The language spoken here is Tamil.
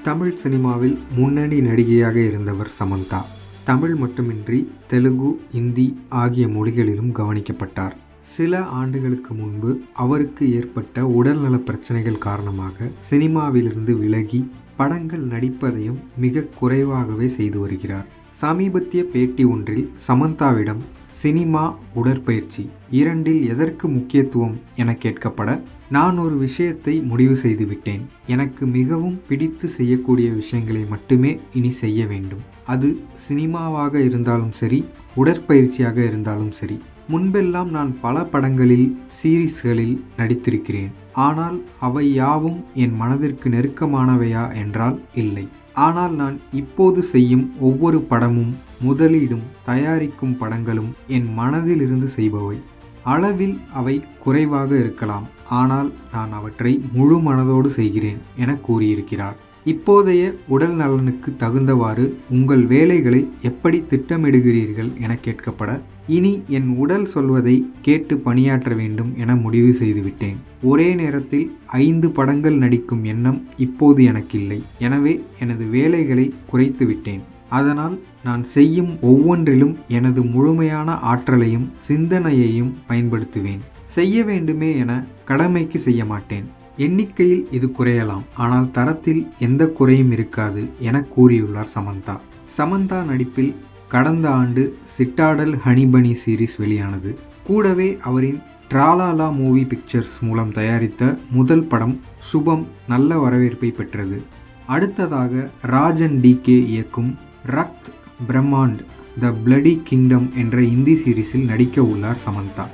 தமிழ் சினிமாவில் முன்னணி நடிகையாக இருந்தவர் சமந்தா. தமிழ் மட்டுமின்றி தெலுங்கு, இந்தி ஆகிய மொழிகளிலும் கவனிக்கப்பட்டார். சில ஆண்டுகளுக்கு முன்பு அவருக்கு ஏற்பட்ட உடல்நலப் பிரச்சனைகள் காரணமாக சினிமாவிலிருந்து விலகி படங்கள் நடிப்பதையும் மிக குறைவாகவே செய்து வருகிறார். சமீபத்திய பேட்டி ஒன்றில் சமந்தாவிடம் சினிமா, உடற்பயிற்சி இரண்டில் எதற்கு முக்கியத்துவம் என கேட்கப்பட, நான் ஒரு விஷயத்தை முடிவு செய்துவிட்டேன். எனக்கு மிகவும் பிடித்து செய்யக்கூடிய விஷயங்களை மட்டுமே இனி செய்ய வேண்டும். அது சினிமாவாக இருந்தாலும் சரி, உடற்பயிற்சியாக இருந்தாலும் சரி. முன்பெல்லாம் நான் பல படங்களில், சீரீஸ்களில் நடித்திருக்கிறேன். ஆனால் அவை யாவும் என் மனதிற்கு நெருக்கமானவையா என்றால் இல்லை. ஆனால் நான் இப்போது செய்யும் ஒவ்வொரு படமும், முதலீடும் தயாரிக்கும் படங்களும் என் மனதிலிருந்து செய்பவை. அளவில் அவை குறைவாக இருக்கலாம், ஆனால் நான் அவற்றை முழு மனதோடு செய்கிறேன் என கூறியிருக்கிறார். இப்போதைய உடல் நலனுக்கு தகுந்தவாறு உங்கள் வேலைகளை எப்படி திட்டமிடுகிறீர்கள் என கேட்கப்பட, இனி என் உடல் சொல்வதை கேட்டு பணியாற்ற வேண்டும் என முடிவு செய்துவிட்டேன். ஒரே நேரத்தில் 5 படங்கள் நடிக்கும் எண்ணம் இப்போது எனக்கில்லை. எனவே எனது வேலைகளை குறைத்து விட்டேன். அதனால் நான் செய்யும் ஒவ்வொன்றிலும் எனது முழுமையான ஆற்றலையும் சிந்தனையையும் பயன்படுத்துவேன். செய்ய வேண்டுமே என கடமைக்கு செய்ய மாட்டேன். எண்ணிக்கையில் இது குறையலாம், ஆனால் தரத்தில் எந்த குறையும் இருக்காது என கூறியுள்ளார் சமந்தா. சமந்தா நடிப்பில் கடந்த ஆண்டு சிட்டாடல் ஹனிபனி சீரிஸ் வெளியானது. கூடவே அவரின் ட்ராலாலா மூவி பிக்சர்ஸ் மூலம் தயாரித்த முதல் படம் சுபம் நல்ல வரவேற்பை பெற்றது. அடுத்ததாக ராஜன் DK இயக்கும் ரக்த் பிரம்மாண்ட் த பிளடி கிங்டம் என்ற இந்தி சீரிஸில் நடிக்க உள்ளார் சமந்தா.